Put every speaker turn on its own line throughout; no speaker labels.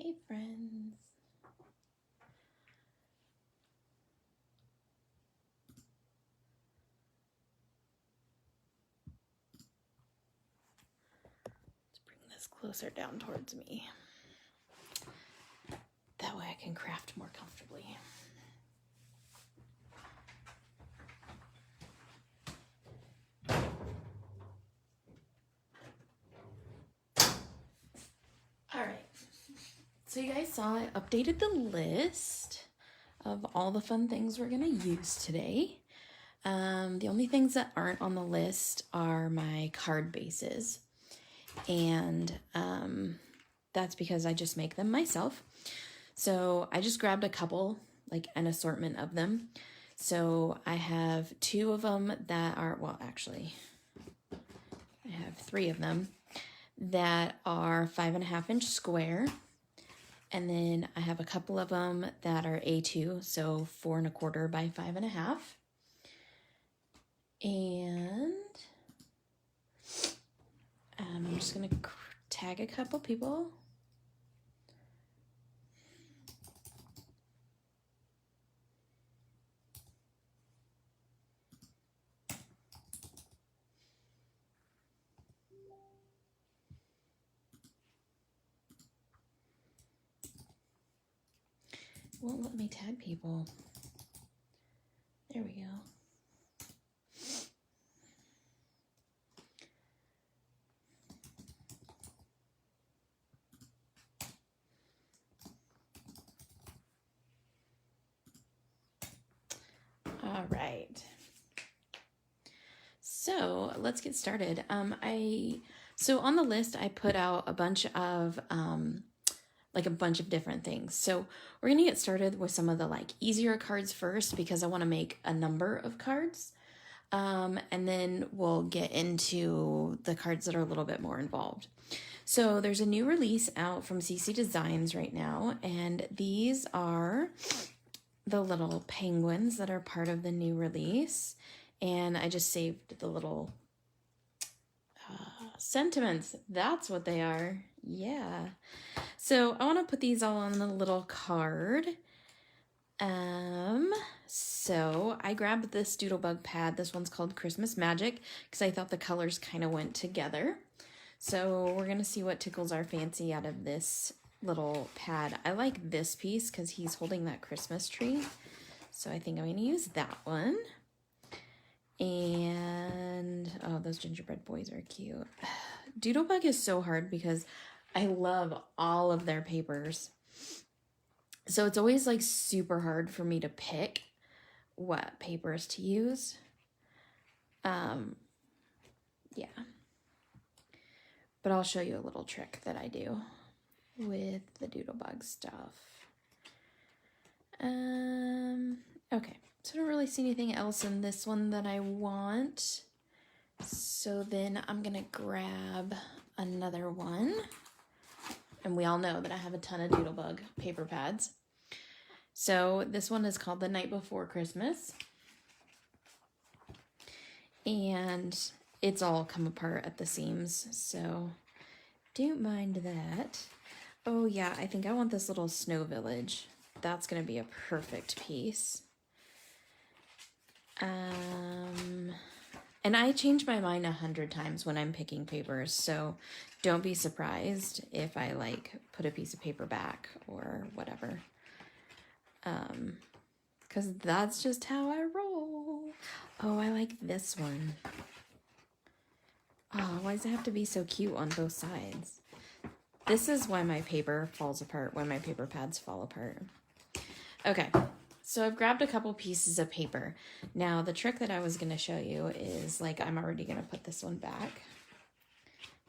Hey friends. Let's bring this closer down towards me. That way I can craft more comfortably. Alright. So you guys saw I updated the list of all the fun things we're going to use today. The only things that aren't on the list are my card bases. And that's because I just make them myself. So I just grabbed a couple, like an assortment of them. So I have 2 of them that are, well, actually, I have 3 of them that are 5.5-inch square. And then I have a couple of them that are A2, so 4.25 by 5.5. And I'm just gonna tag a couple people. Won't let me tag people. There we go. All right. So let's get started. So on the list I put out a bunch of different things. So we're gonna get started with some of the easier cards first because I want to make a number of cards. And then we'll get into the cards that are a little bit more involved. So there's a new release out from CC Designs right now, and these are the little penguins that are part of the new release. And I just saved the little sentiments. That's what they are. Yeah. So I want to put these all on the little card. So I grabbed this Doodlebug pad. This one's called Christmas Magic because I thought the colors kind of went together. So we're going to see what tickles our fancy out of this little pad. I like this piece because he's holding that Christmas tree. So I think I'm going to use that one. And, oh, those gingerbread boys are cute. Doodlebug is so hard because I love all of their papers. So it's always super hard for me to pick what papers to use. Yeah. But I'll show you a little trick that I do with the Doodlebug stuff. Okay. So I don't really see anything else in this one that I want. So then I'm going to grab another one. And we all know that I have a ton of Doodlebug paper pads. So this one is called The Night Before Christmas. And it's all come apart at the seams. So don't mind that. Oh yeah, I think I want this little snow village. That's going to be a perfect piece. And I change my mind 100 times when I'm picking papers, so don't be surprised if I put a piece of paper back or whatever. Because that's just how I roll. Oh, I like this one. Oh, why does it have to be so cute on both sides? This is why my paper falls apart, when my paper pads fall apart. Okay. So I've grabbed a couple pieces of paper. Now, the trick that I was going to show you is, I'm already going to put this one back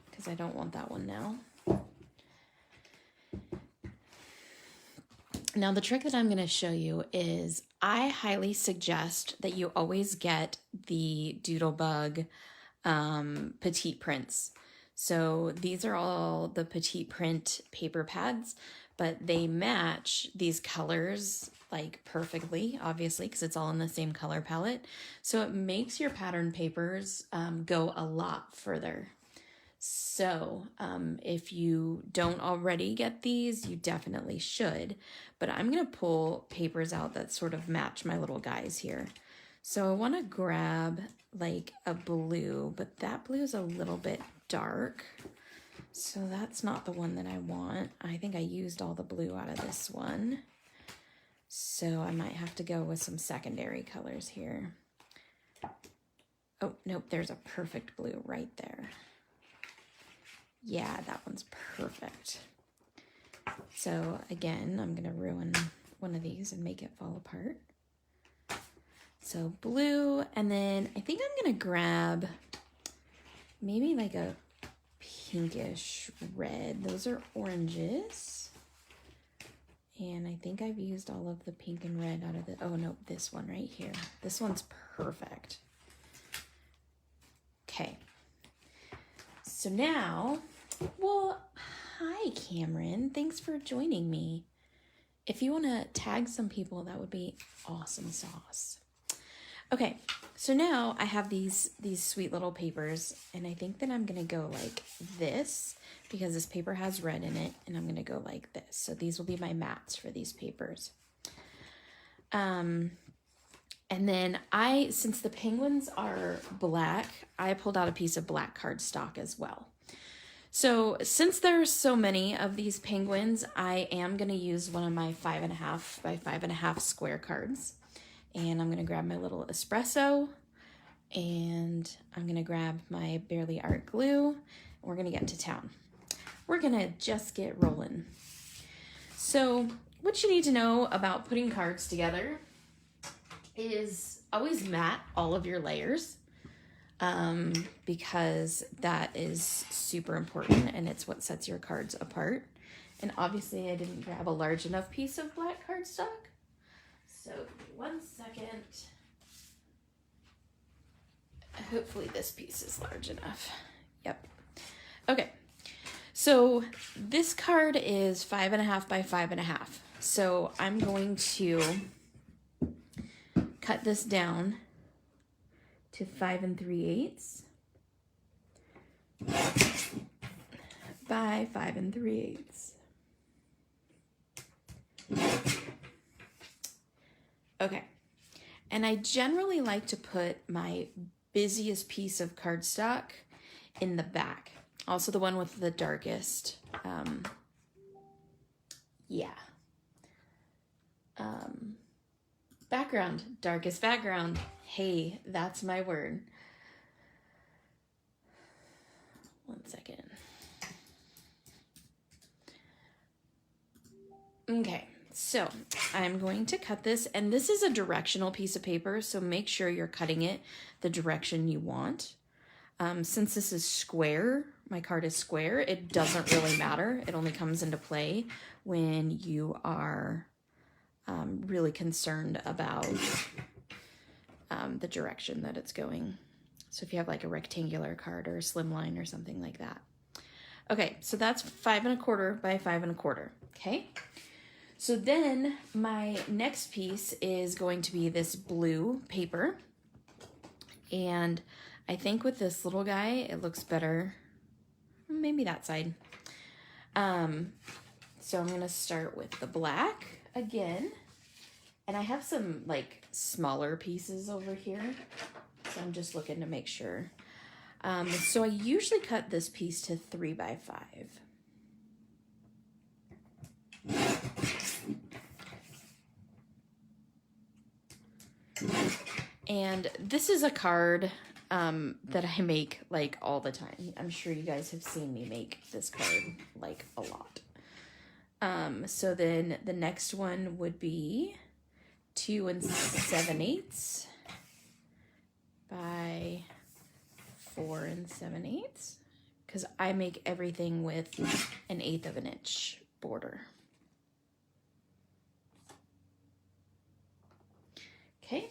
because I don't want that one now. Now, the trick that I'm going to show you is I highly suggest that you always get the Doodlebug petite prints. So these are all the petite print paper pads, but they match these colors perfectly, obviously, because it's all in the same color palette. So it makes your pattern papers go a lot further. So if you don't already get these, you definitely should. But I'm going to pull papers out that sort of match my little guys here. So I want to grab like a blue, but that blue is a little bit dark. So that's not the one that I want. I think I used all the blue out of this one. So I might have to go with some secondary colors here. Oh, nope, there's a perfect blue right there. Yeah, that one's perfect. So again, I'm gonna ruin one of these and make it fall apart. So blue, and then I think I'm gonna grab maybe like a pinkish red. Those are oranges. And I think I've used all of the pink and red out of the, oh no, this one right here. This one's perfect. Okay. So now, well, hi Cameron, thanks for joining me. If you want to tag some people, that would be awesome sauce. Okay, so now I have these sweet little papers, and I think that I'm going to go like this because this paper has red in it, and I'm going to go like this. So these will be my mats for these papers. And then since the penguins are black, I pulled out a piece of black cardstock as well. So since there's so many of these penguins, I am going to use one of my 5.5 by 5.5 square cards. And I'm going to grab my little espresso, and I'm going to grab my Bearly Art glue, and we're going to get to town. We're going to just get rolling. So what you need to know about putting cards together is always mat all of your layers, because that is super important and it's what sets your cards apart. And obviously I didn't grab a large enough piece of black cardstock. So 1 second. Hopefully this piece is large enough. Yep. Okay. So this card is 5.5 by 5.5. So I'm going to cut this down to 5 3/8 by 5 3/8. Okay, and I generally like to put my busiest piece of cardstock in the back. Also the one with the darkest, background, darkest background. Hey, that's my word. 1 second. Okay. So I'm going to cut this, and this is a directional piece of paper, so make sure you're cutting it the direction you want. Since this is square, my card is square, it doesn't really matter. It only comes into play when you are really concerned about the direction that it's going. So if you have like a rectangular card or a slimline or something like that. Okay, so that's 5 1/4 by 5 1/4, okay? So then my next piece is going to be this blue paper. And I think with this little guy, it looks better. Maybe that side. So I'm going to start with the black again. And I have some like smaller pieces over here. So I'm just looking to make sure. So I usually cut this piece to 3 by 5. And this is a card that I make like all the time. I'm sure you guys have seen me make this card like a lot. So then the next one would be 2 7/8 by 4 7/8, because I make everything with 1/8 of an inch border. Okay.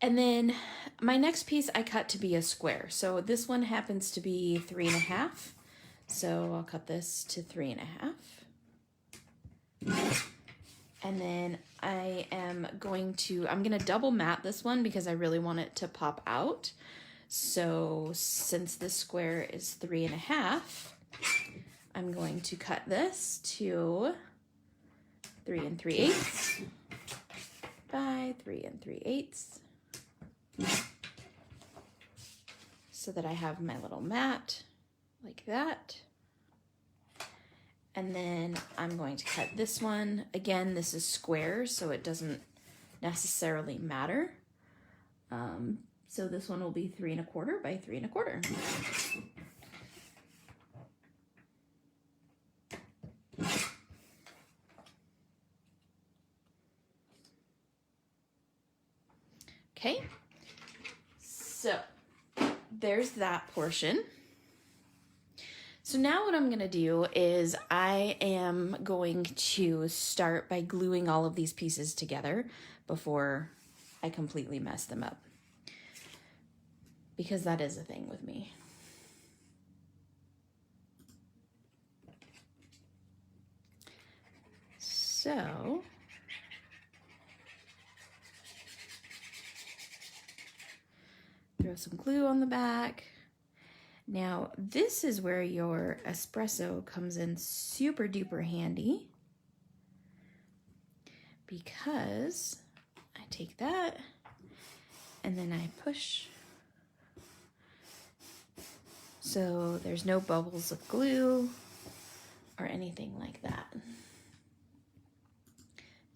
And then my next piece I cut to be a square. So this one happens to be 3 1/2. So I'll cut this to 3 1/2. And then I'm going to double mat this one because I really want it to pop out. So since this square is 3.5, I'm going to cut this to 3 3/8 by 3 3/8 so that I have my little mat like that. And then I'm going to cut this one. Again, this is square, so it doesn't necessarily matter. So this one will be 3 1/4 by 3 1/4. Okay, so there's that portion. So now what I'm gonna do is I am going to start by gluing all of these pieces together before I completely mess them up, because that is a thing with me. So throw some glue on the back. Now, this is where your espresso comes in super duper handy, because I take that and then I push so there's no bubbles of glue or anything like that.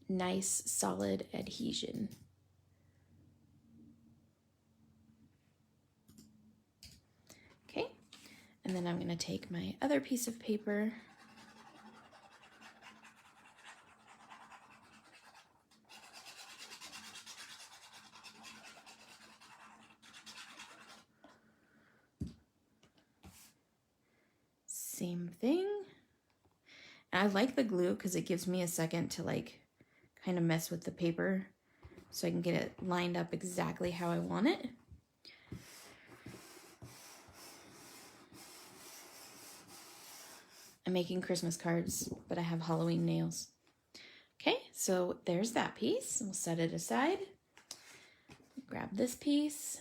Nice solid adhesion. Okay, and then I'm going to take my other piece of paper same thing. And I like the glue because it gives me a second to like kind of mess with the paper so I can get it lined up exactly how I want it. I'm making Christmas cards, but I have Halloween nails. Okay, so there's that piece. We'll set it aside. Grab this piece.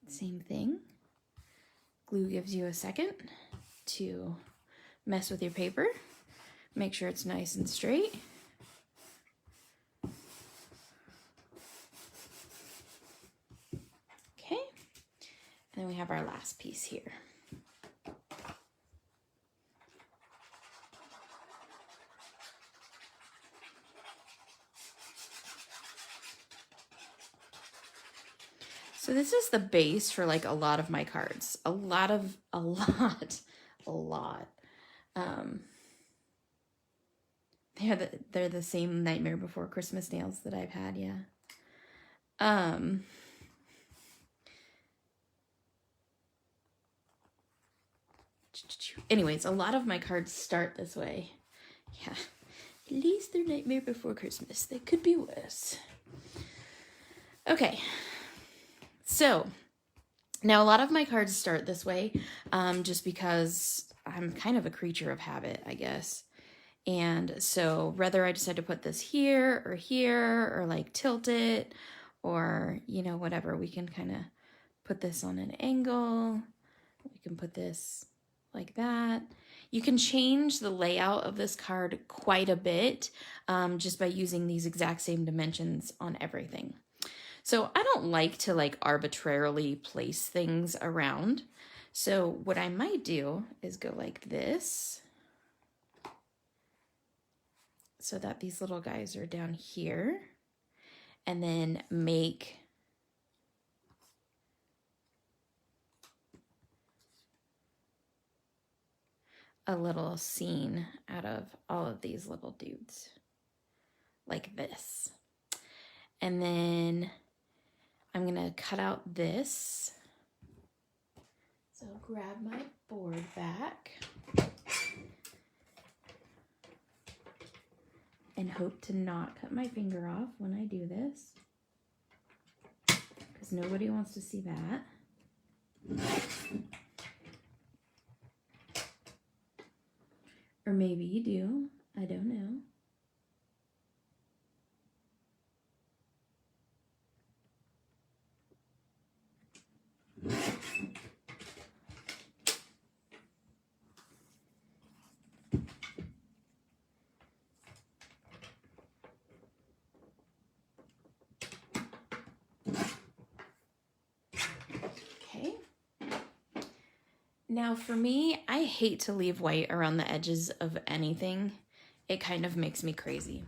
Same thing. Glue gives you a second to mess with your paper. Make sure it's nice and straight. Okay, and then we have our last piece here. So this is the base for like a lot of my cards. A lot. They're the same Nightmare Before Christmas nails that I've had, yeah. Anyways, a lot of my cards start this way. Yeah. At least they're Nightmare Before Christmas. They could be worse. Okay. So now a lot of my cards start this way, just because I'm kind of a creature of habit, I guess. And so whether I decide to put this here, or like tilt it, or, you know, whatever, we can kind of put this on an angle. We can put this like that. You can change the layout of this card quite a bit, just by using these exact same dimensions on everything. So I don't like to like arbitrarily place things around. So what I might do is go like this, so that these little guys are down here, and then make a little scene out of all of these little dudes like this. And then I'm gonna cut out this. So grab my board back and hope to not cut my finger off when I do this, because nobody wants to see that. Or maybe you do. I don't know. Okay. Now for me, I hate to leave white around the edges of anything. It kind of makes me crazy.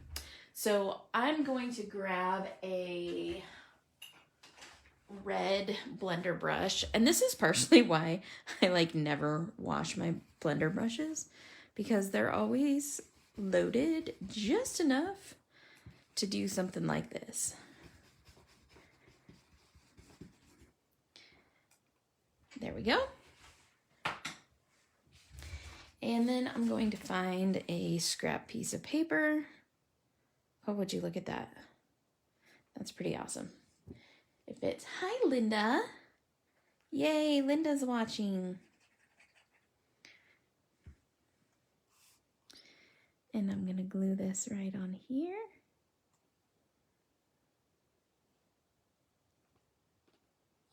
So I'm going to grab a red blender brush. And this is partially why I like never wash my blender brushes, because they're always loaded just enough to do something like this. There we go. And then I'm going to find a scrap piece of paper. Oh, would you look at that? That's pretty awesome. It fits. Hi, Linda. Yay, Linda's watching. And I'm going to glue this right on here.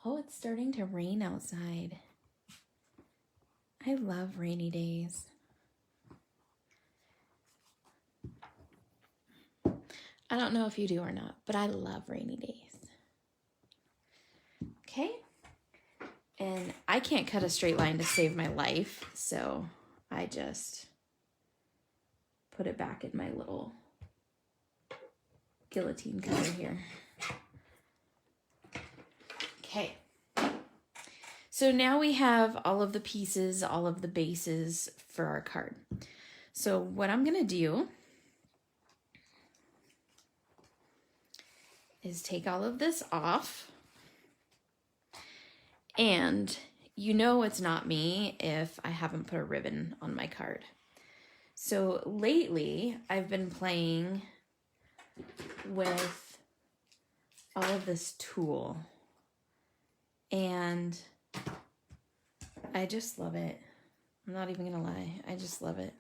Oh, it's starting to rain outside. I love rainy days. I don't know if you do or not, but I love rainy days. Okay. And I can't cut a straight line to save my life, so I just put it back in my little guillotine cutter here. Okay. So now we have all of the pieces, all of the bases for our card. So what I'm going to do is take all of this off. And you know it's not me if I haven't put a ribbon on my card. So lately, I've been playing with all of this tulle. And I just love it. I'm not even gonna lie. I just love it.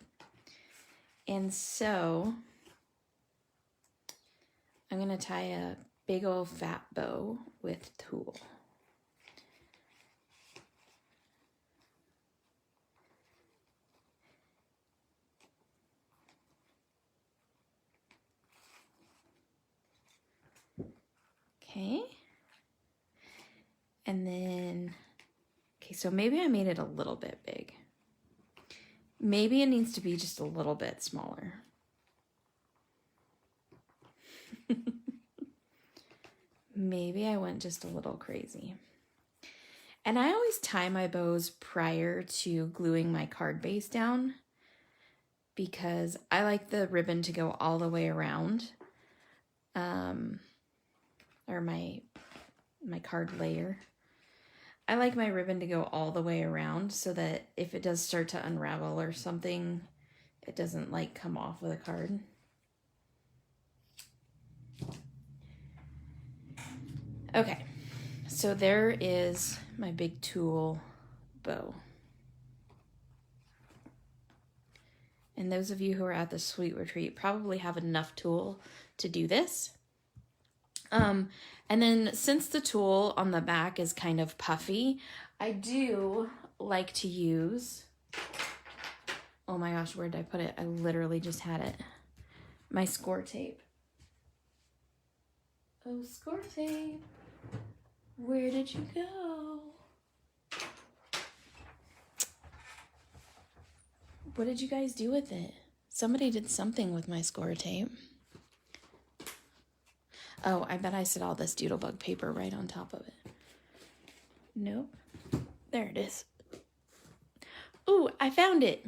And so I'm gonna tie a big old fat bow with tulle. Okay. And then, okay, so maybe I made it a little bit big. Maybe it needs to be just a little bit smaller. Maybe I went just a little crazy. And I always tie my bows prior to gluing my card base down because I like the ribbon to go all the way around, or my card layer. I like my ribbon to go all the way around so that if it does start to unravel or something, it doesn't like come off of the card. Okay, so there is my big tulle bow. And those of you who are at the Sweet Retreat probably have enough tulle to do this. And then since the tulle on the back is kind of puffy, I do like to use, oh my gosh, where did I put it? I literally just had it. My score tape. Oh, score tape. Where did you go? What did you guys do with it? Somebody did something with my score tape. Oh, I bet I set all this doodlebug paper right on top of it. Nope. There it is. Ooh, I found it.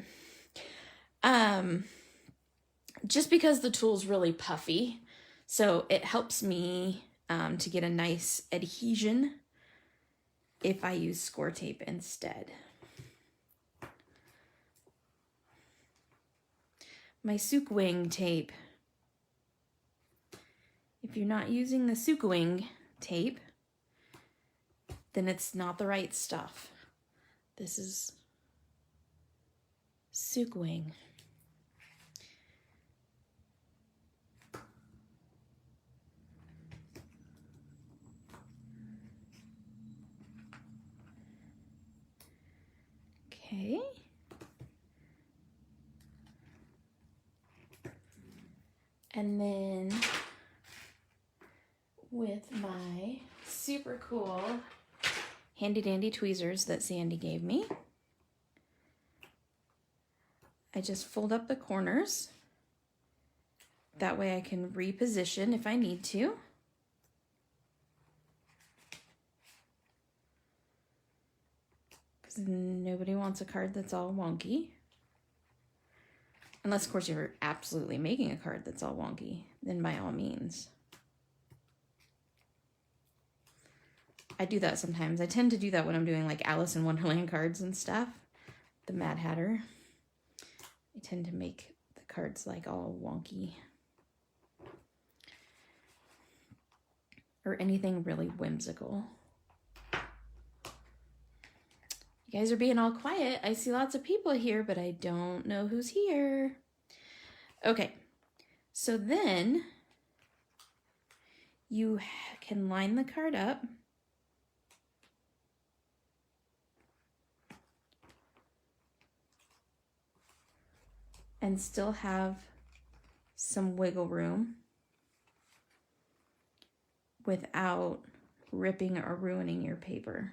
Just because the tulle's really puffy, so it helps me to get a nice adhesion if I use score tape instead. My Sukawing tape. If you're not using the Sukawing tape, then it's not the right stuff. This is Sukewing. Okay. And then with my super cool handy dandy tweezers that Sandy gave me, I just fold up the corners. That way I can reposition if I need to. Because nobody wants a card that's all wonky. Unless, of course, you're absolutely making a card that's all wonky, then by all means. I do that sometimes. I tend to do that when I'm doing like Alice in Wonderland cards and stuff. The Mad Hatter. I tend to make the cards like all wonky. Or anything really whimsical. You guys are being all quiet. I see lots of people here, but I don't know who's here. Okay, so then you can line the card up. And still have some wiggle room without ripping or ruining your paper.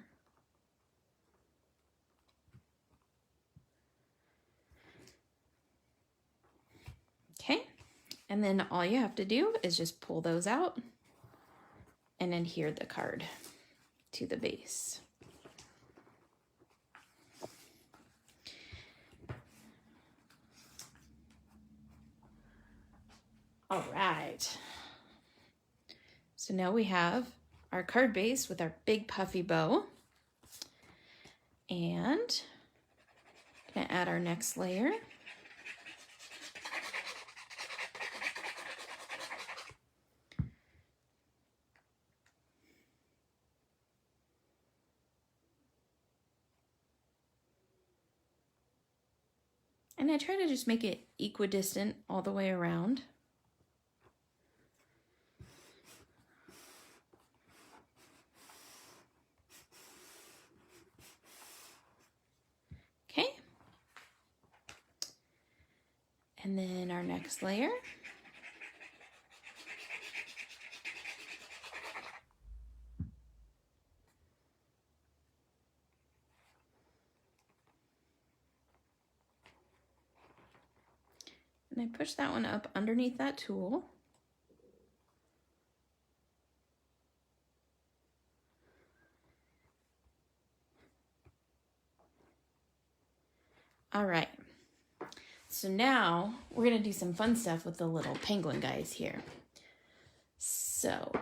Okay, and then all you have to do is just pull those out and adhere the card to the base. All right. So now we have our card base with our big puffy bow. And I'm gonna add our next layer. And I try to just make it equidistant all the way around. Okay. And then our next layer. And I push that one up underneath that tool. All right. So now we're gonna do some fun stuff with the little penguin guys here. So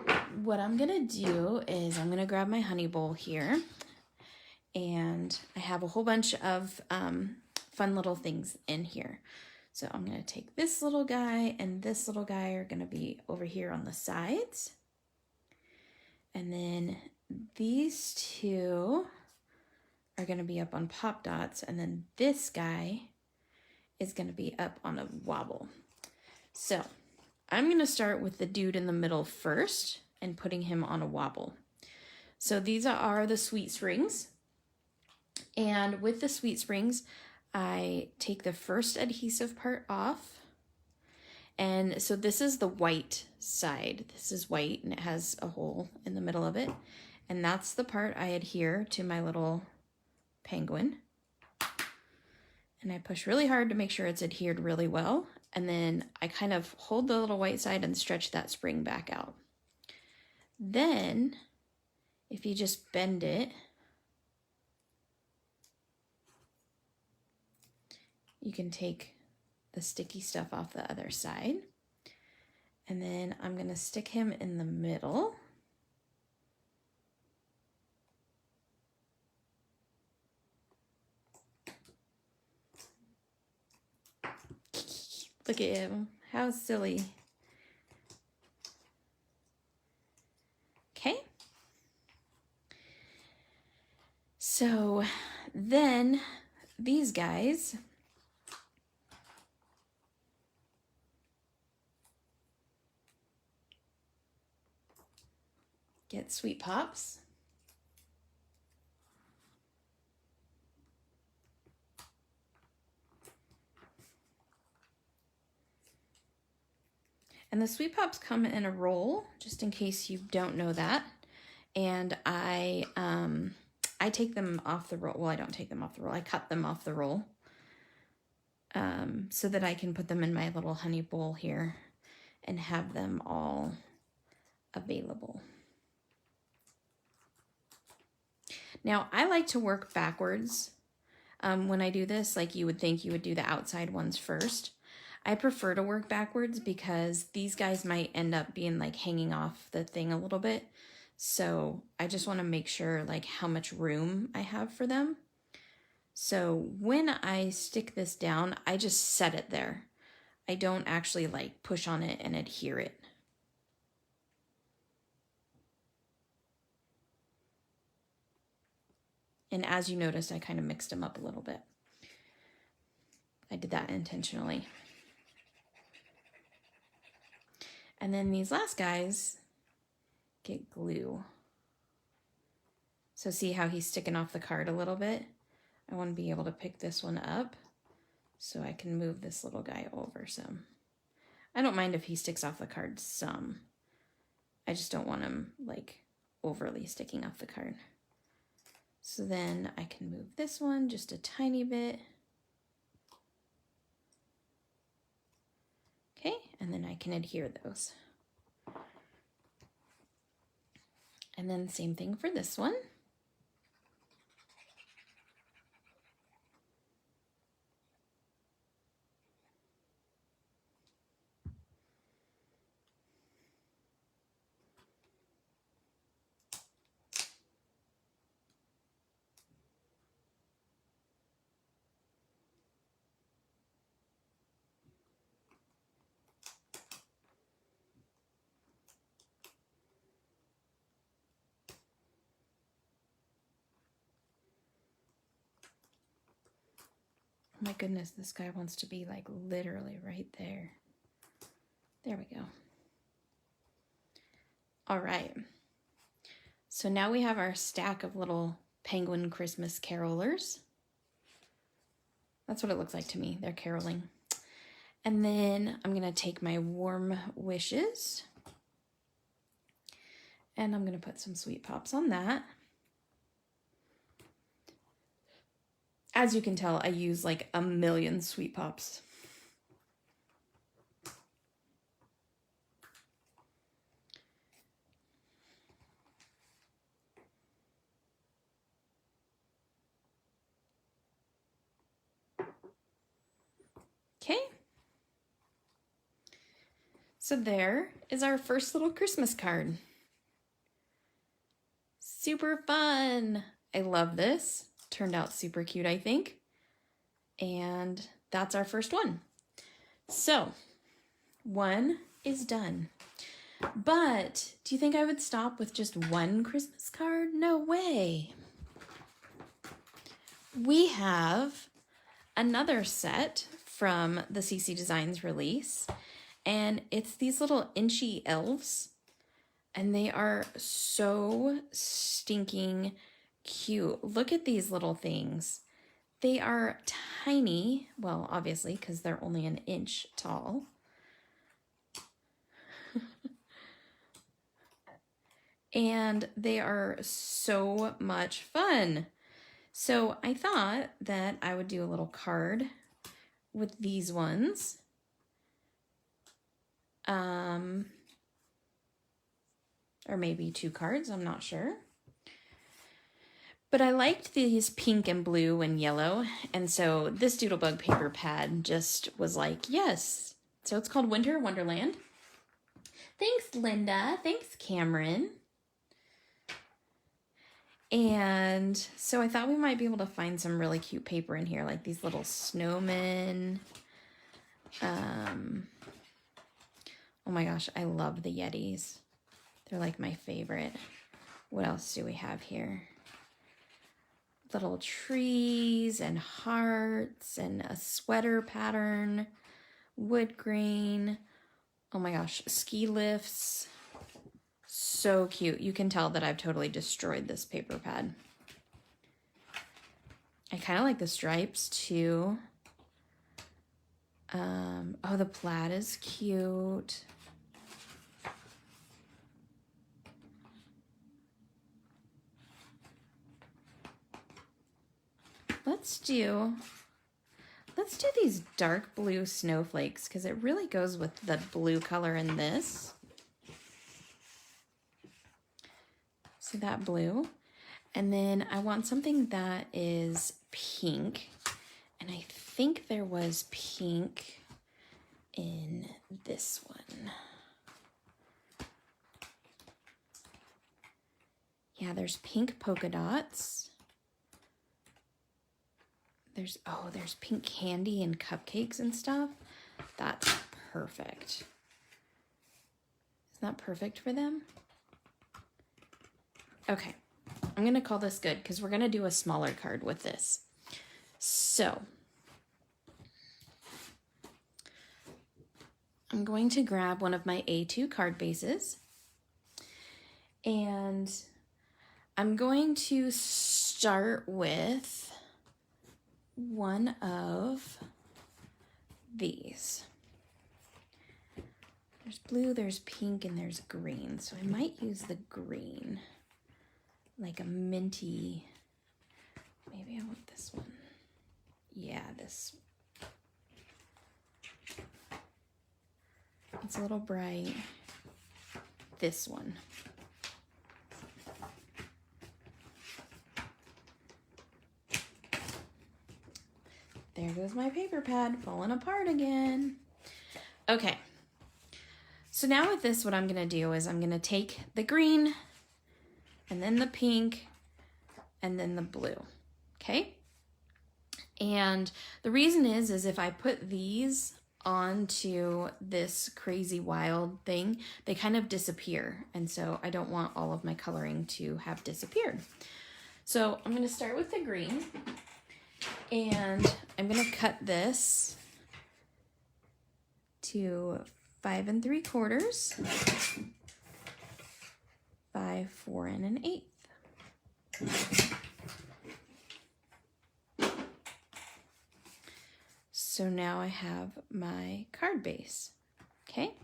what I'm gonna do is I'm gonna grab my honey bowl here, and I have a whole bunch of fun little things in here. So I'm gonna take this little guy and this little guy are gonna be over here on the sides. And then these two are gonna be up on pop dots, and then this guy is gonna be up on a wobble. So I'm gonna start with the dude in the middle first and putting him on a wobble. So these are the Sweet Springs. And with the Sweet Springs, I take the first adhesive part off. And so this is the white side. This is white and it has a hole in the middle of it. And that's the part I adhere to my little penguin. And I push really hard to make sure it's adhered really well. And then I kind of hold the little white side and stretch that spring back out. Then, if you just bend it, you can take the sticky stuff off the other side. And then I'm gonna stick him in the middle. Look at him, how silly. Okay. So then these guys get Sweet Pops. And the Sweet Pops come in a roll, just in case you don't know that. And I take them off the roll. Well, I don't take them off the roll. I cut them off the roll so that I can put them in my little honey bowl here and have them all available. Now, I like to work backwards when I do this. Like you would think you would do the outside ones first. I prefer to work backwards because these guys might end up being like hanging off the thing a little bit. So I just want to make sure like how much room I have for them. So when I stick this down, I just set it there. I don't actually like push on it and adhere it. And as you noticed, I kind of mixed them up a little bit. I did that intentionally. And then these last guys get glue. So see how he's sticking off the card a little bit? I want to be able to pick this one up so I can move this little guy over some. I don't mind if he sticks off the card some. I just don't want him like overly sticking off the card. So then I can move this one just a tiny bit. Okay, and then I can adhere those. And then same thing for this one. Oh my goodness, this guy wants to be like literally right there. There we go. All right. So now we have our stack of little penguin Christmas carolers. That's what it looks like to me. They're caroling. And then I'm going to take my warm wishes and I'm going to put some Sweet Pops on that. As you can tell, I use like a million Sweet Pops. Okay. So there is our first little Christmas card. Super fun. I love this. Turned out super cute, I think. And that's our first one. So, one is done. But do you think I would stop with just one Christmas card? No way. We have another set from the CC Designs release, and it's these little inchy elves, and they are so stinking cute. Look at these little things. They are tiny, well, obviously, because they're only an inch tall. And they are so much fun. So I thought that I would do a little card with these ones. Or maybe two cards, I'm not sure. But I liked these pink and blue and yellow, and so this Doodlebug paper pad just was like, yes. So it's called Winter Wonderland. Thanks, Linda. Thanks, Cameron. And so I thought we might be able to find some really cute paper in here, like these little snowmen. Oh my gosh, I love the Yetis. They're like my favorite. What else do we have here? little trees and hearts and a sweater pattern, wood grain. Oh my gosh, ski lifts. So cute. You can tell that I've totally destroyed this paper pad. I kind of like the stripes too. Oh, the plaid is cute. Let's do these dark blue snowflakes because it really goes with the blue color in this. See that blue? And then I want something that is pink. And I think there was pink in this one. Yeah, there's pink polka dots. There's pink candy and cupcakes and stuff. That's perfect. Isn't that perfect for them? Okay, I'm gonna call this good because we're gonna do a smaller card with this. So, I'm going to grab one of my A2 card bases and I'm going to start with one of these. There's blue, there's pink, and there's green. So I might use the green, like a minty. Maybe I want this one. Yeah, this. It's a little bright. This one. There goes my paper pad falling apart again. Okay. So now with this, what I'm going to do is I'm going to take the green and then the pink and then the blue. Okay? And the reason is if I put these onto this crazy wild thing, they kind of disappear. And so I don't want all of my coloring to have disappeared. So I'm going to start with the green. And I'm going to cut this to 5 3/4 by 4 1/8. So now I have my card base. Okay.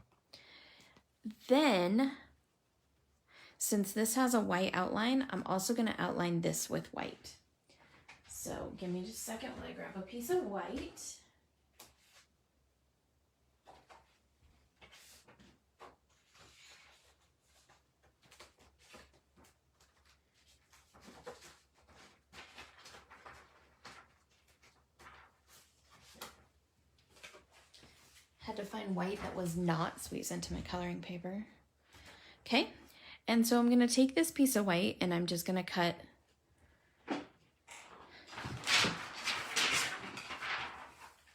Then, since this has a white outline, I'm also going to outline this with white. So give me just a second while I grab a piece of white. Had to find white that was not sweet sent to my coloring paper. Okay, and so I'm going to take this piece of white and I'm just going to cut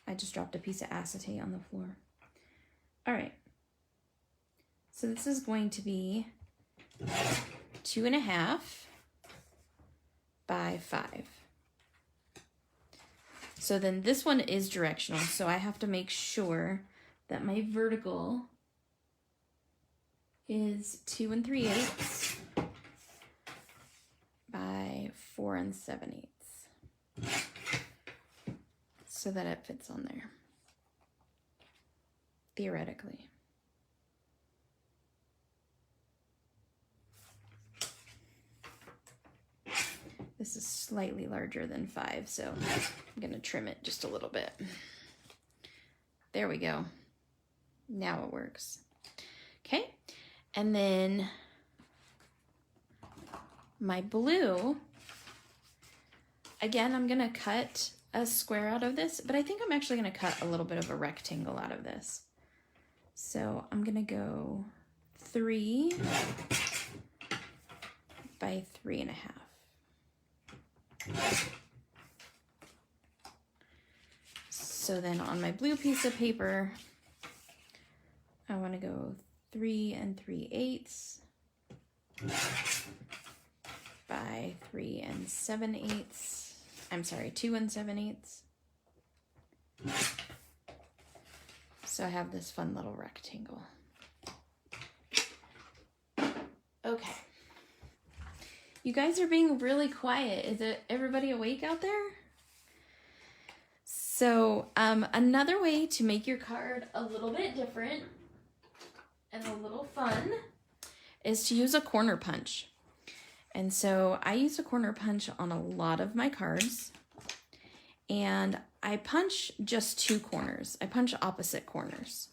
I just dropped a piece of acetate on the floor. All right. So this is going to be 2.5 by 5. So then this one is directional. So I have to make sure that my vertical is 2 3/8 by 4 7/8. So that it fits on there, theoretically. This is slightly larger than 5, so I'm going to trim it just a little bit. There we go. Now it works. Okay, and then my blue, again, I'm going to cut a square out of this, but I think I'm actually going to cut a little bit of a rectangle out of this. So I'm going to go 3 by 3.5. So then on my blue piece of paper, I want to go 3 3/8 by 3 7/8. I'm sorry, 2 7/8. So I have this fun little rectangle. Okay. You guys are being really quiet. Is everybody awake out there? So another way to make your card a little bit different and a little fun is to use a corner punch. And so I use a corner punch on a lot of my cards. And I punch just 2 corners. I punch opposite corners.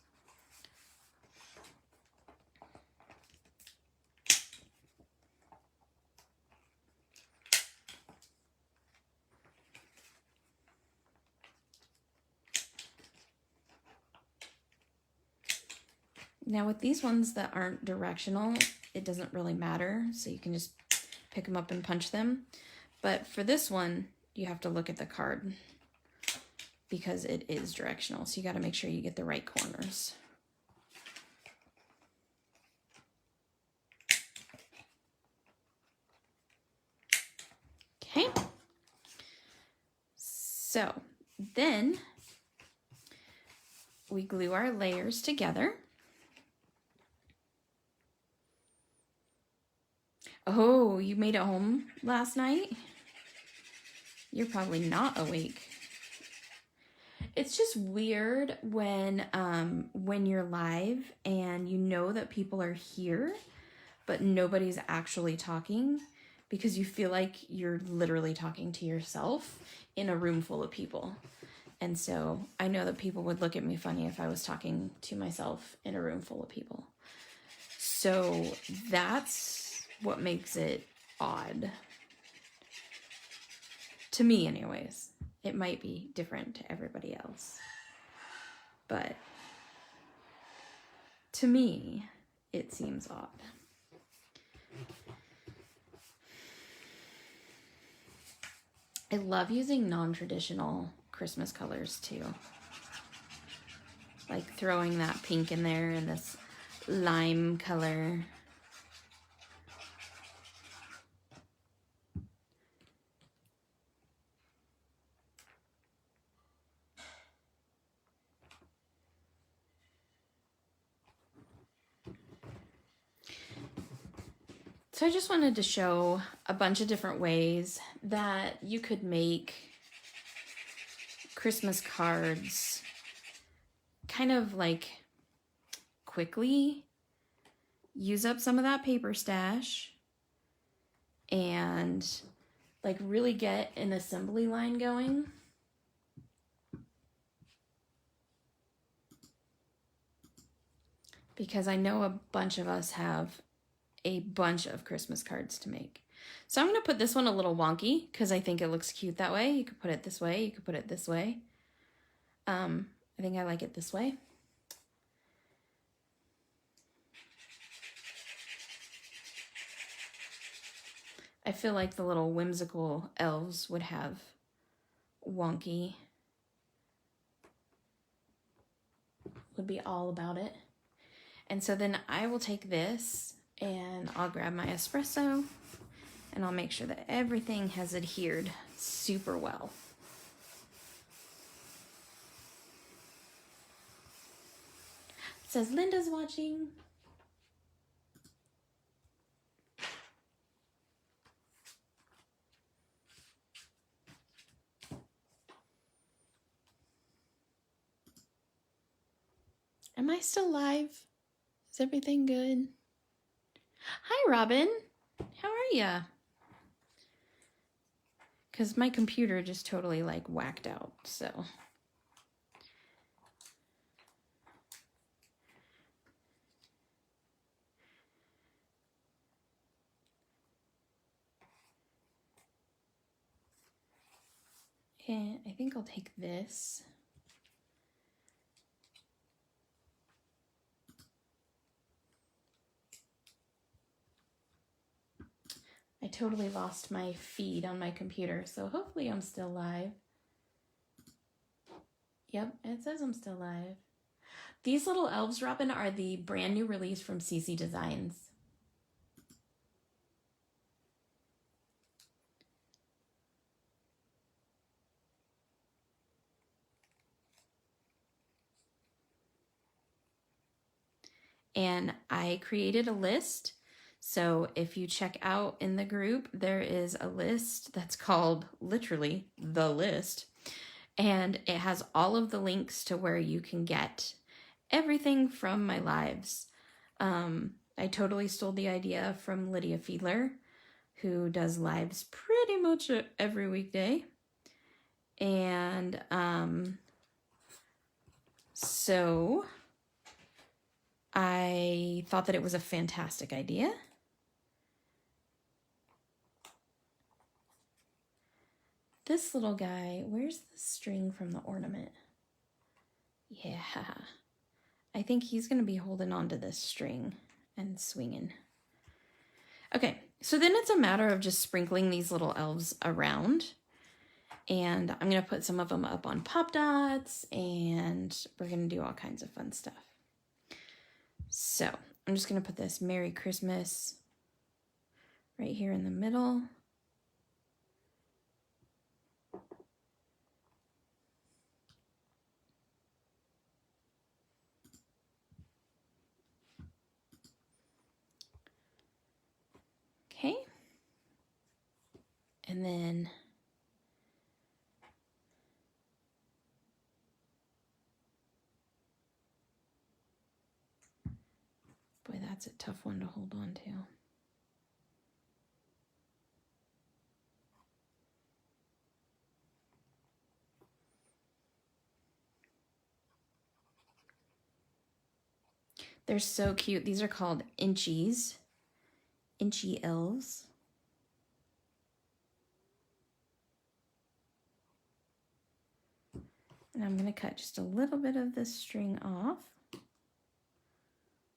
Now with these ones that aren't directional, it doesn't really matter. So you can just pick them up and punch them. But for this one, you have to look at the card because it is directional. So you got to make sure you get the right corners. Okay. So then we glue our layers together. Oh, you made it home last night? You're probably not awake. It's just weird when you're live and you know that people are here, but nobody's actually talking because you feel like you're literally talking to yourself in a room full of people. And so I know that people would look at me funny if I was talking to myself in a room full of people. So that's what makes it odd. To me, anyways. It might be different to everybody else. But to me, it seems odd. I love using non-traditional Christmas colors too. Like throwing that pink in there and this lime color. So I just wanted to show a bunch of different ways that you could make Christmas cards kind of like quickly use up some of that paper stash and like really get an assembly line going. Because I know a bunch of us have a bunch of Christmas cards to make. So I'm going to put this one a little wonky because I think it looks cute that way. You could put it this way. You could put it this way. I think I like it this way. I feel like the little whimsical elves would have wonky. Would be all about it. And so then I will take this and I'll grab my espresso and I'll make sure that everything has adhered super well. It says Linda's watching. Am I still live? Is everything good? Hi, Robin. How are ya? Because my computer just totally like whacked out, so. And I think I'll take this. I totally lost my feed on my computer, so hopefully I'm still live. Yep, it says I'm still live. These little elves, Robin, are the brand new release from CC Designs. and I created a list. So if you check out in the group, there is a list that's called literally the list. And it has all of the links to where you can get everything from my lives. I totally stole the idea from Lydia Fiedler, who does lives pretty much every weekday. And so I thought that it was a fantastic idea. This little guy, where's the string from the ornament? Yeah, I think he's going to be holding on to this string and swinging. Okay, so then it's a matter of just sprinkling these little elves around. And I'm going to put some of them up on Pop Dots, and we're going to do all kinds of fun stuff. So I'm just going to put this Merry Christmas right here in the middle. Okay. And then boy, that's a tough one to hold on to. They're so cute. These are called Inchies, Inchy elves. And I'm going to cut just a little bit of this string off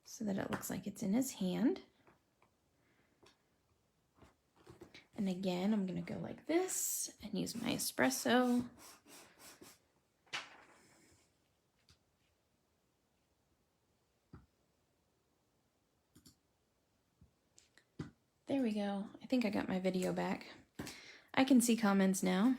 so that it looks like it's in his hand. And again, I'm going to go like this and use my espresso. There we go. I think I got my video back. I can see comments now.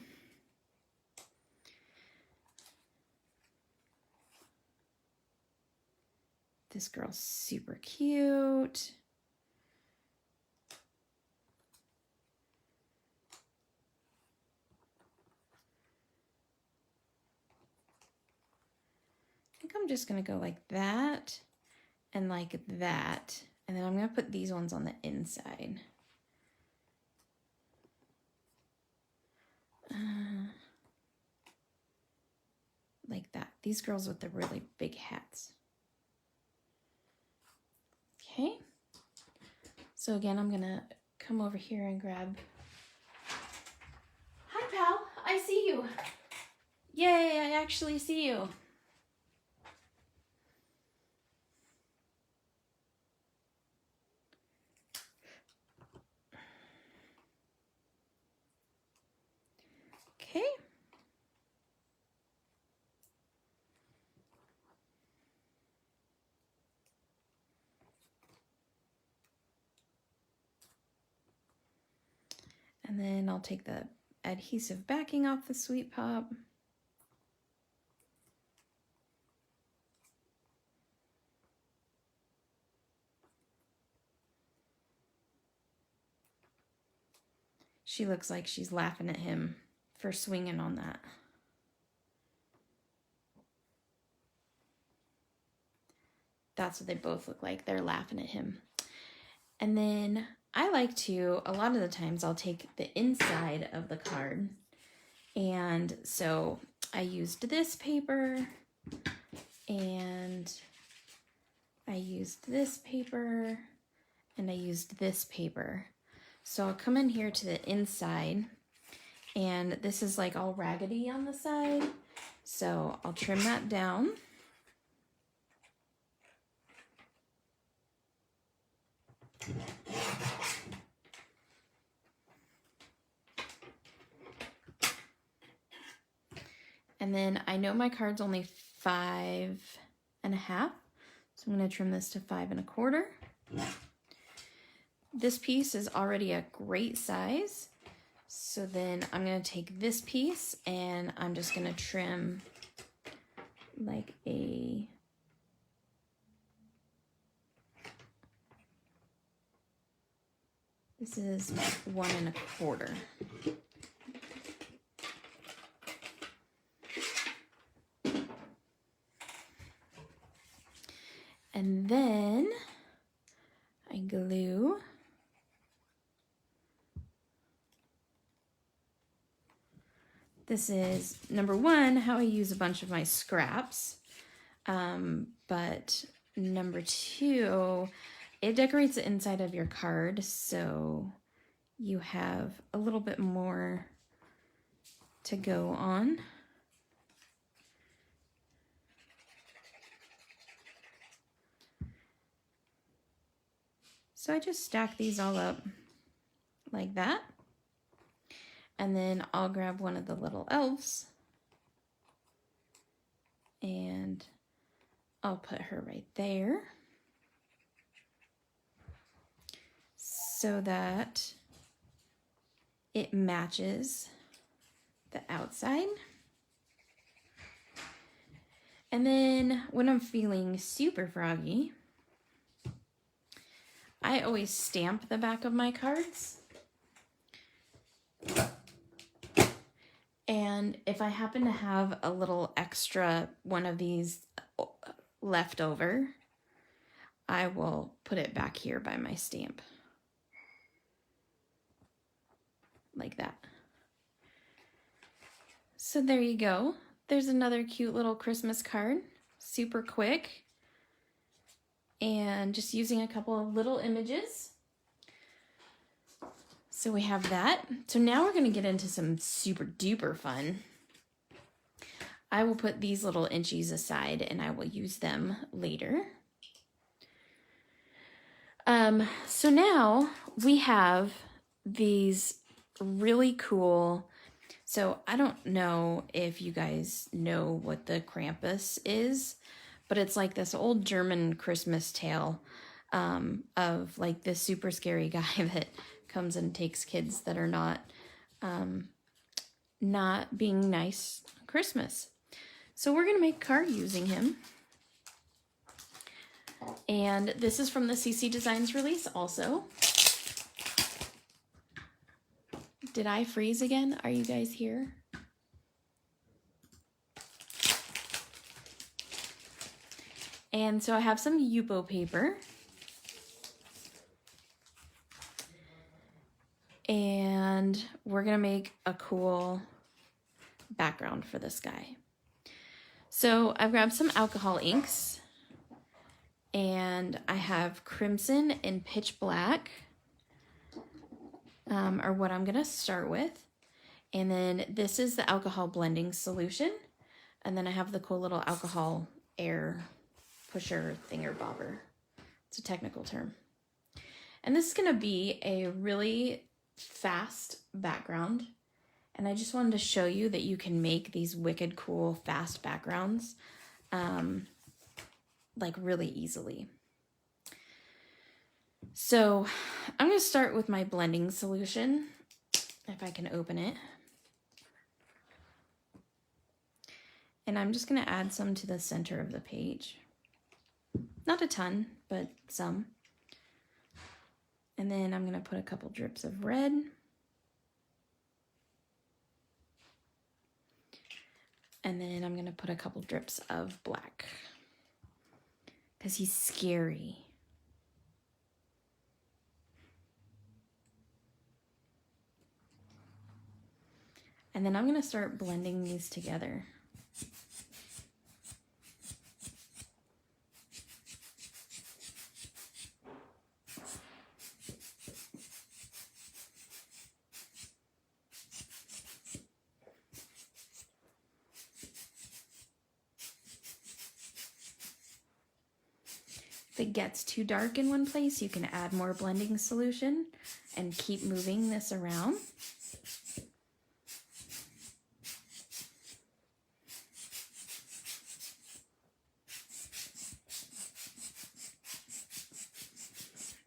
This girl's super cute. I think I'm just gonna go like that and like that. And then I'm gonna put these ones on the inside. Like that. These girls with the really big hats. Okay. So again, I'm gonna come over here and grab. Hi, pal. I see you. Yay, I actually see you. Okay. And then I'll take the adhesive backing off the Sweet Pop. She looks like she's laughing at him for swinging on that. That's what they both look like. They're laughing at him. And then I like to, a lot of the times I'll take the inside of the card. And so I used this paper and I used this paper and I used this paper. So I'll come in here to the inside and this is like all raggedy on the side. So I'll trim that down. And then I know my card's only 5.5, so I'm going to trim this to 5 1/4. This piece is already a great size, so then I'm going to take this piece and I'm just going to trim like a This is 1 1/4. And then I glue this is number 1, how I use a bunch of my scraps. But number 2, it decorates the inside of your card, so you have a little bit more to go on. So I just stack these all up like that. And then I'll grab one of the little elves and I'll put her right there so that it matches the outside. And then when I'm feeling super froggy, I always stamp the back of my cards. And if I happen to have a little extra one of these left over, I will put it back here by my stamp. Like that. So there you go. There's another cute little Christmas card. Super quick. And just using a couple of little images. So we have that. So now we're going to get into some super duper fun. I will put these little inchies aside and I will use them later. So now we have these really cool, so I don't know if you guys know what the Krampus is, but it's like this old German Christmas tale of like this super scary guy that comes and takes kids that are not being nice Christmas. So we're gonna make a card using him. And this is from the CC Designs release also. Did I freeze again? Are you guys here? And so I have some Yupo paper. And we're gonna make a cool background for this guy. So I've grabbed some alcohol inks and I have crimson and pitch black are what I'm gonna start with. And then this is the alcohol blending solution. And then I have the cool little alcohol air pusher thinger bobber. It's a technical term. And this is gonna be a really fast background. And I just wanted to show you that you can make these wicked cool fast backgrounds like really easily. So I'm going to start with my blending solution, if I can open it. And I'm just going to add some to the center of the page. Not a ton, but some. And then I'm going to put a couple drips of red. And then I'm going to put a couple drips of black. Because he's scary. And then I'm going to start blending these together. If it gets too dark in one place, you can add more blending solution and keep moving this around.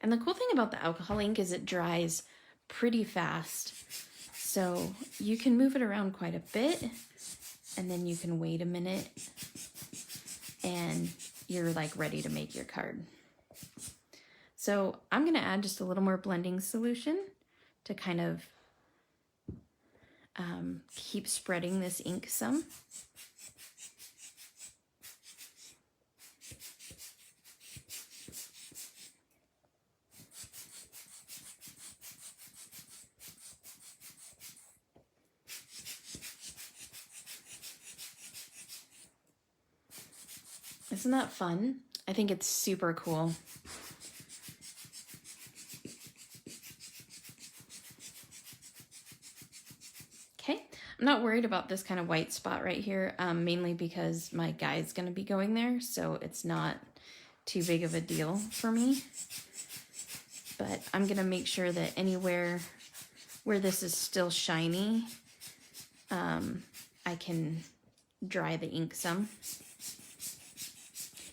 And the cool thing about the alcohol ink is it dries pretty fast. So you can move it around quite a bit and then you can wait a minute and you're like ready to make your card. So I'm going to add just a little more blending solution to kind of keep spreading this ink some. Isn't that fun? I think it's super cool. Okay, I'm not worried about this kind of white spot right here, mainly because my guy's gonna be going there, so it's not too big of a deal for me. But I'm gonna make sure that anywhere where this is still shiny, I can dry the ink some.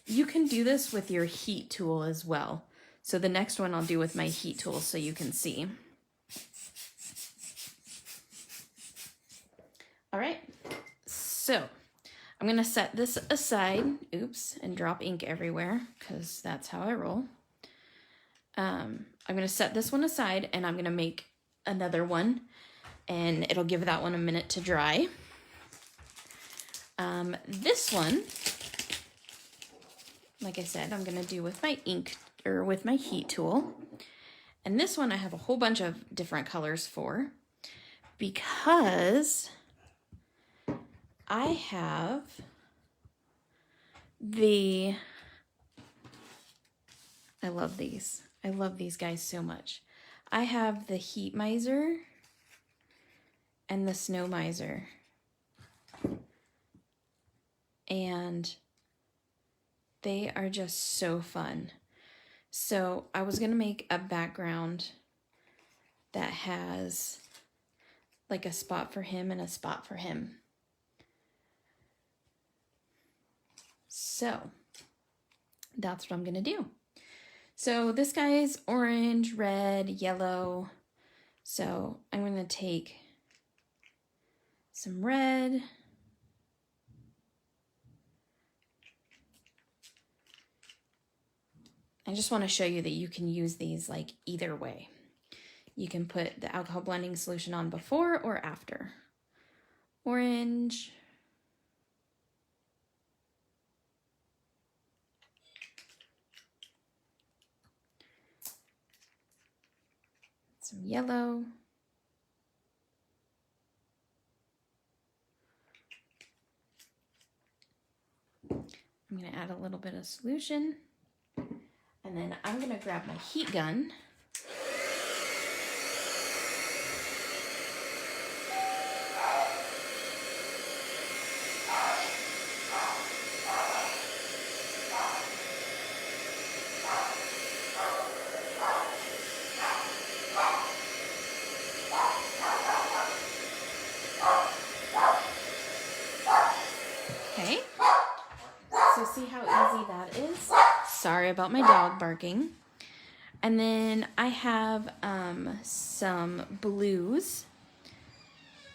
You can do this with your heat tool as well. So the next one I'll do with my heat tool so you can see. All right, so I'm gonna set this aside, oops, and drop ink everywhere because that's how I roll. I'm gonna set this one aside and I'm gonna make another one and it'll give that one a minute to dry. This one, like I said, I'm gonna do with my ink or with my heat tool. And this one I have a whole bunch of different colors for because I have I love these. I love these guys so much. I have the Heat Miser and the Snow Miser. And they are just so fun. So I was gonna make a background that has like a spot for him and a spot for him. So that's what I'm gonna do. So this guy is orange, red, yellow. So I'm gonna take some red. I just want to show you that you can use these like either way. You can put the alcohol blending solution on before or after. Orange. Some yellow. I'm going to add a little bit of solution. And then I'm going to grab my heat gun. Okay. So see how easy that is? Sorry about my dog barking. And then I have some blues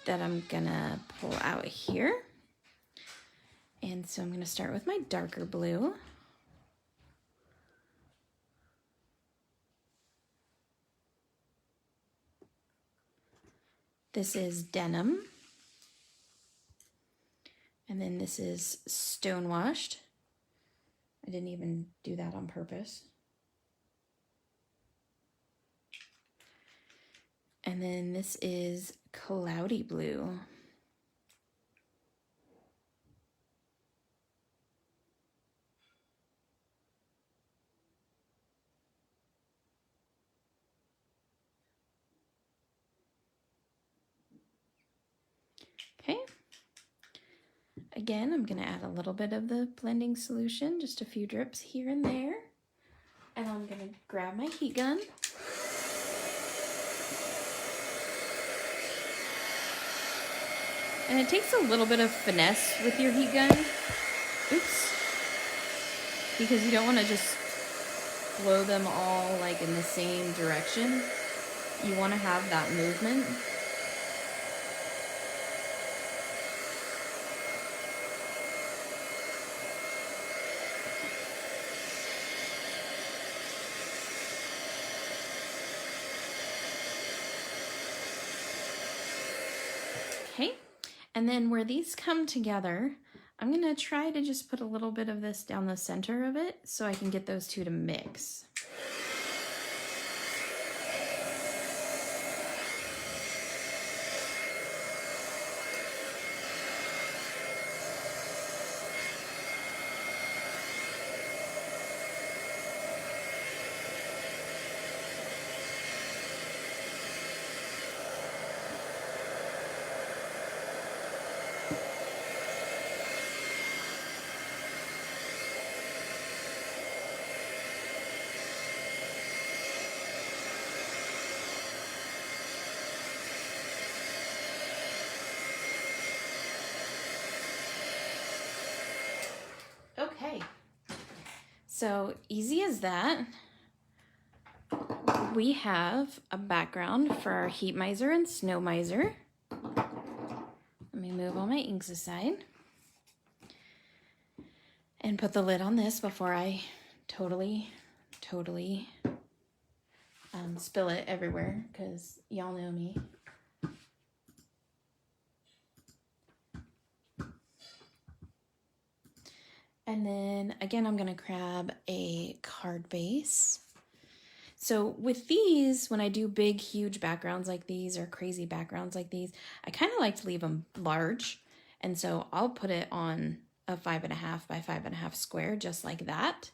that I'm gonna pull out here. And so I'm gonna start with my darker blue. This is Denim. And then this is Stonewashed. I didn't even do that on purpose. And then this is Cloudy Blue. Okay. Again, I'm going to add a little bit of the blending solution, just a few drips here and there. And I'm going to grab my heat gun. And it takes a little bit of finesse with your heat gun. Oops. Because you don't want to just blow them all like in the same direction. You want to have that movement. Okay, and then where these come together, I'm gonna try to just put a little bit of this down the center of it so I can get those two to mix. Okay, so easy as that. We have a background for our Heat Miser and Snow Miser. Let me move all my inks aside and put the lid on this before I totally spill it everywhere, because y'all know me. And then again, I'm gonna grab a card base. So with these, when I do big, huge backgrounds like these or crazy backgrounds like these, I kind of like to leave them large. And so I'll put it on a 5.5 by 5.5 square, just like that.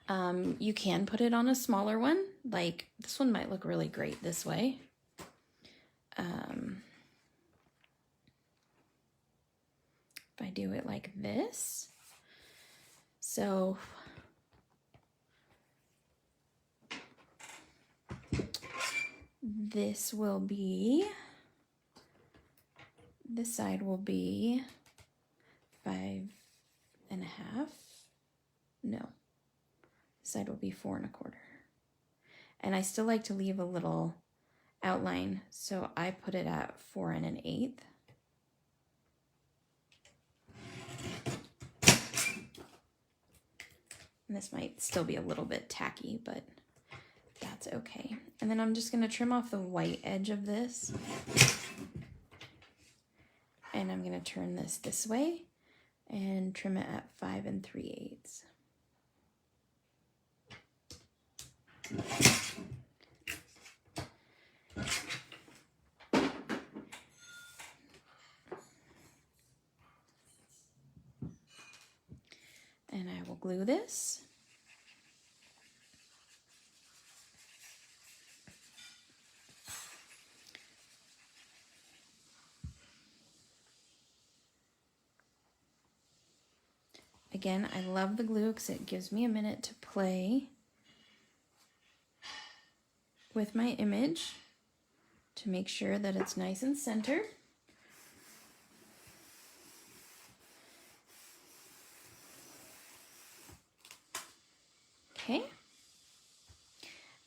You can put it on a smaller one. Like this one might look really great this way. If I do it like this. So this side will be 5.5. No, this side will be 4.25. And I still like to leave a little outline, so I put it at 4 1/8. And this might still be a little bit tacky, but that's okay. And then I'm just gonna trim off the white edge of this. And I'm gonna turn this way and trim it at 5 3/8. And I will glue this. Again, I love the glue because it gives me a minute to play with my image to make sure that it's nice and centered. Okay.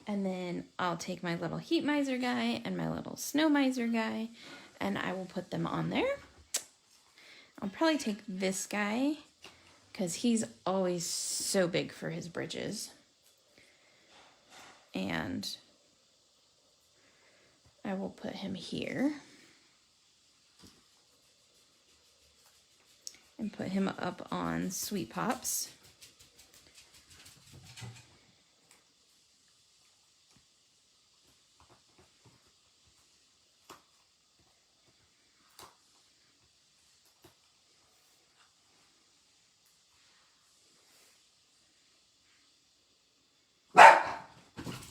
And then I'll take my little Heat Miser guy and my little Snow Miser guy, and I will put them on there. I'll probably take this guy because he's always so big for his bridges. And I will put him here and put him up on Sweet Pops.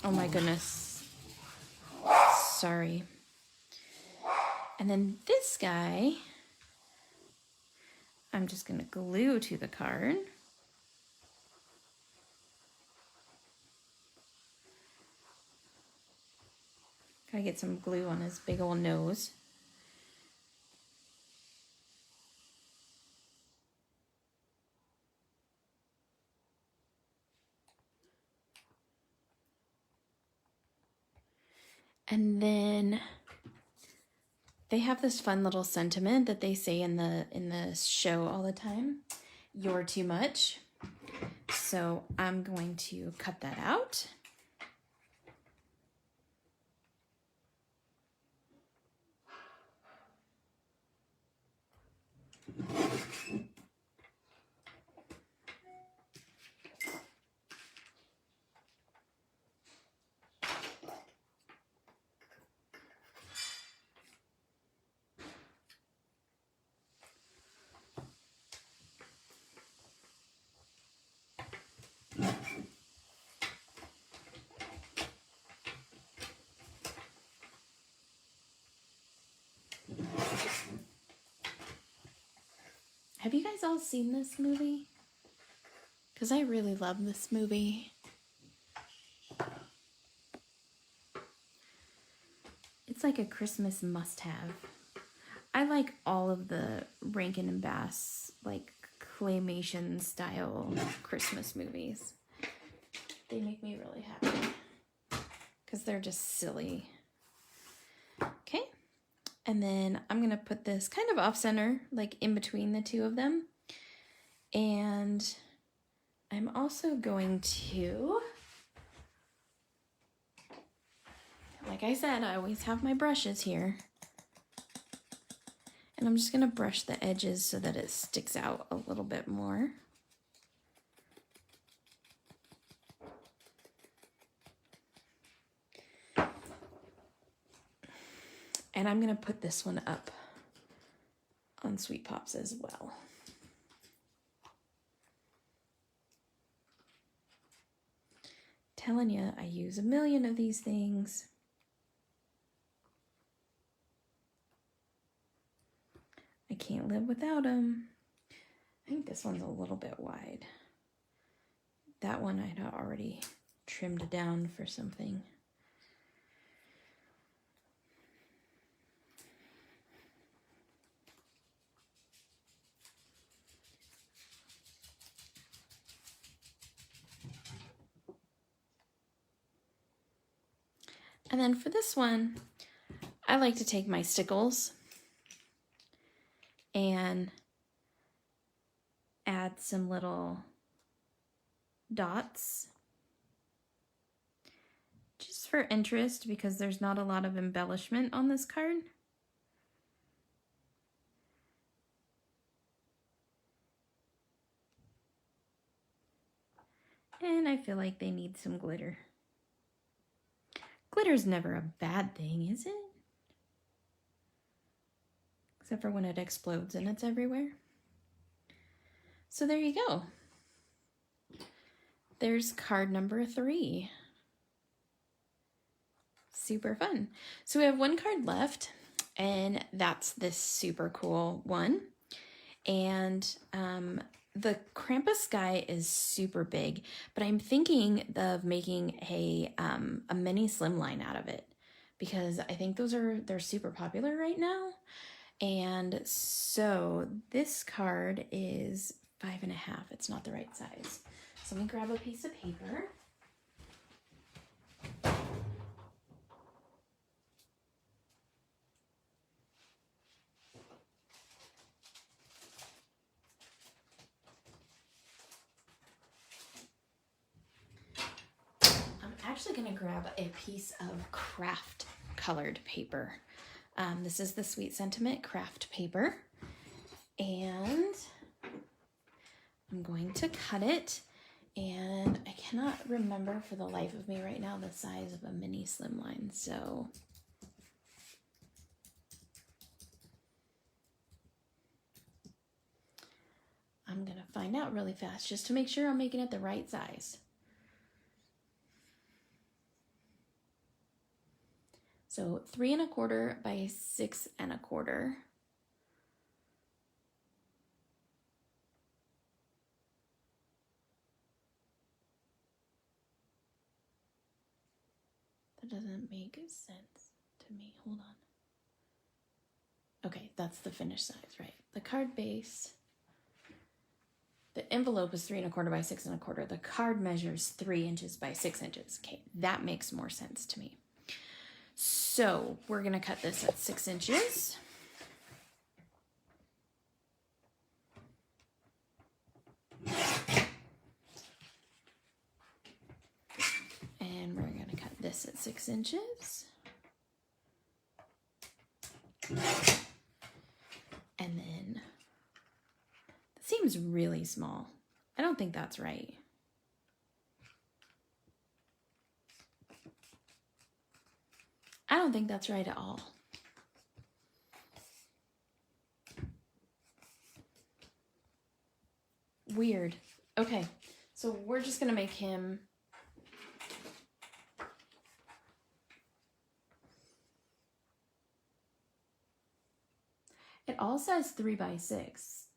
Oh my goodness. Sorry. And then this guy, I'm just going to glue to the card. Gotta get some glue on his big old nose. And then they have this fun little sentiment that they say in the show all the time. You're too much. So I'm going to cut that out. Have you guys all seen this movie? Because I really love this movie. It's like a Christmas must-have. I like all of the Rankin and Bass, like, claymation style Christmas movies. They make me really happy because they're just silly. Okay, and then I'm gonna put this kind of off center, like in between the two of them. And I'm also going to, like I said, I always have my brushes here. And I'm just gonna brush the edges so that it sticks out a little bit more. And I'm gonna put this one up on Sweet Pops as well. Telling you, I use a million of these things. I can't live without them. I think this one's a little bit wide. That one I'd already trimmed down for something. And then for this one, I like to take my stickles and add some little dots just for interest because there's not a lot of embellishment on this card. And I feel like they need some glitter. Glitter's never a bad thing, is it? Except for when it explodes and it's everywhere. So there you go. There's card number 3. Super fun. So we have one card left, and that's this super cool one. And the Krampus guy is super big, but I'm thinking of making a mini slimline out of it because I think they're super popular right now. And so this card is 5.5. It's not the right size. So let me grab a piece of paper. Actually going to grab a piece of craft colored paper. This is the Sweet Sentiment craft paper, and I'm going to cut it, and I cannot remember for the life of me right now the size of a mini slimline, so I'm going to find out really fast just to make sure I'm making it the right size. So 3 1/4 by 6 1/4. That doesn't make sense to me. Hold on. Okay, that's the finished size, right? The card base, the envelope is 3 1/4 by 6 1/4. The card measures 3 inches by 6 inches. Okay, that makes more sense to me. So we're gonna cut this at 6 inches. And we're gonna cut this at 6 inches. And then, that seems really small. I don't think that's right. I don't think that's right at all. Weird. Okay, so we're just gonna make him it all says 3 by 6.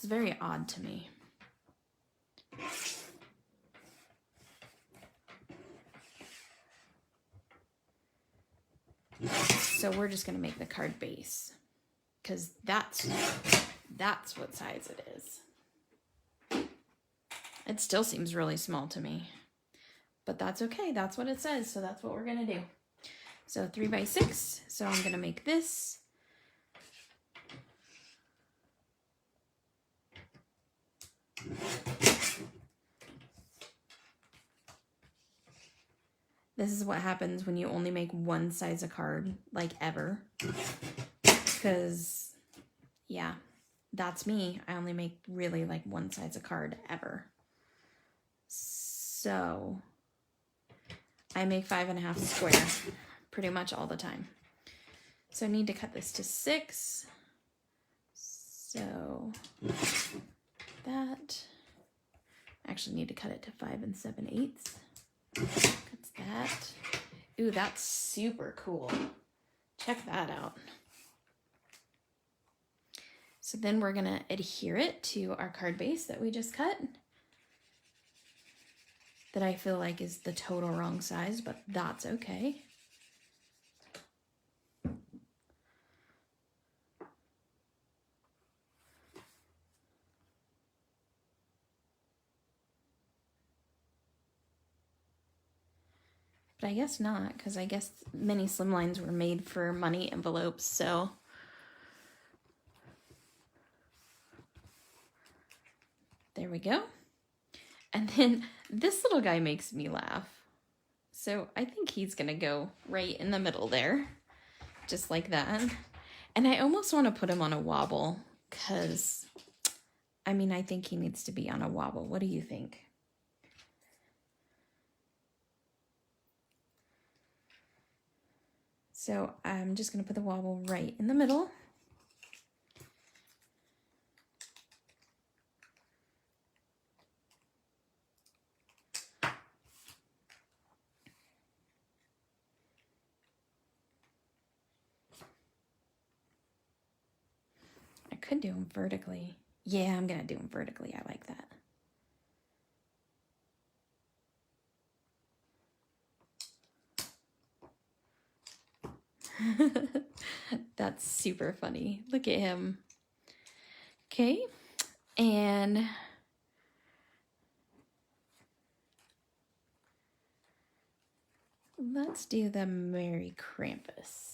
It's very odd to me. So we're just going to make the card base because that's what size it is. It still seems really small to me, but that's okay. That's what it says. So that's what we're going to do. So 3 by 6. So I'm going to make this. This is what happens when you only make one size of card, like ever. Because, yeah, that's me. I only make really like one size of card ever. So I make 5.5 square pretty much all the time. So I need to cut this to 6. So that, I actually need to cut it to 5 7/8. Cuts that. Ooh, that's super cool. Check that out. So then we're gonna adhere it to our card base that we just cut. That I feel like is the total wrong size, but that's okay. But I guess not, because I guess mini slimlines were made for money envelopes, so. There we go. And then this little guy makes me laugh. So I think he's gonna go right in the middle there, just like that. And I almost want to put him on a wobble, because, I mean, I think he needs to be on a wobble. What do you think? So I'm just going to put the wobble right in the middle. I could do them vertically. Yeah, I'm going to do them vertically. I like that. That's super funny. Look at him. Okay, and let's do the Merry Krampus.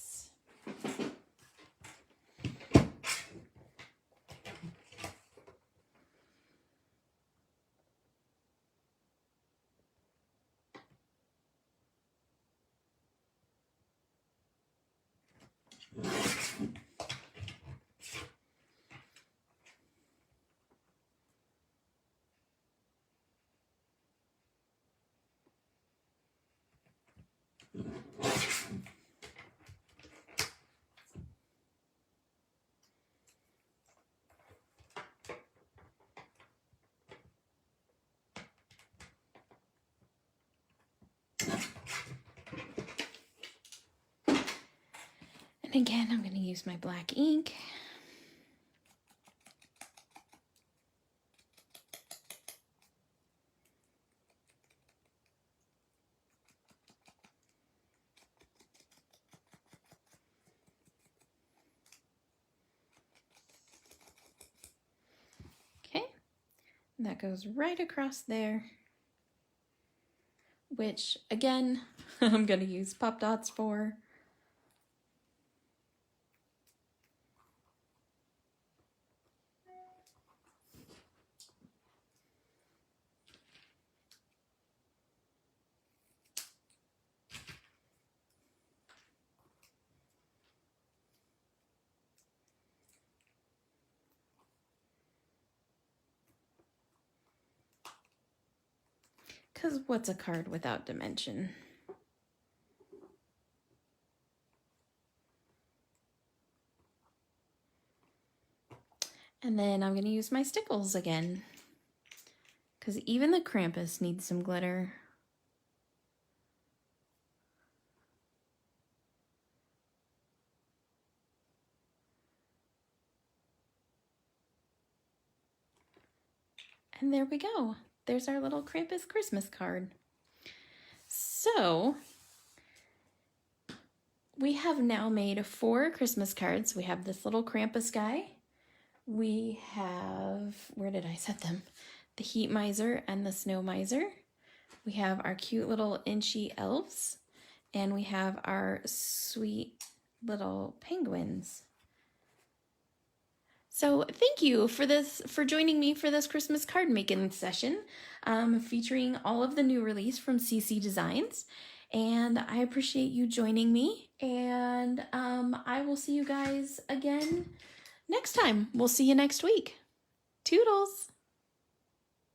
And again, I'm going to use my black ink. Okay, and that goes right across there, which again, I'm going to use pop dots for. Because what's a card without dimension? And then I'm going to use my stickles again. Because even the Krampus needs some glitter. And there we go. There's our little Krampus Christmas card. So we have now made 4 Christmas cards. We have this little Krampus guy. We have, where did I set them? The Heat Miser and the Snow Miser. We have our cute little Inchy elves. And we have our sweet little penguins. So thank you for joining me for this Christmas card making session, featuring all of the new release from CC Designs. And I appreciate you joining me. And I will see you guys again next time. We'll see you next week. Toodles!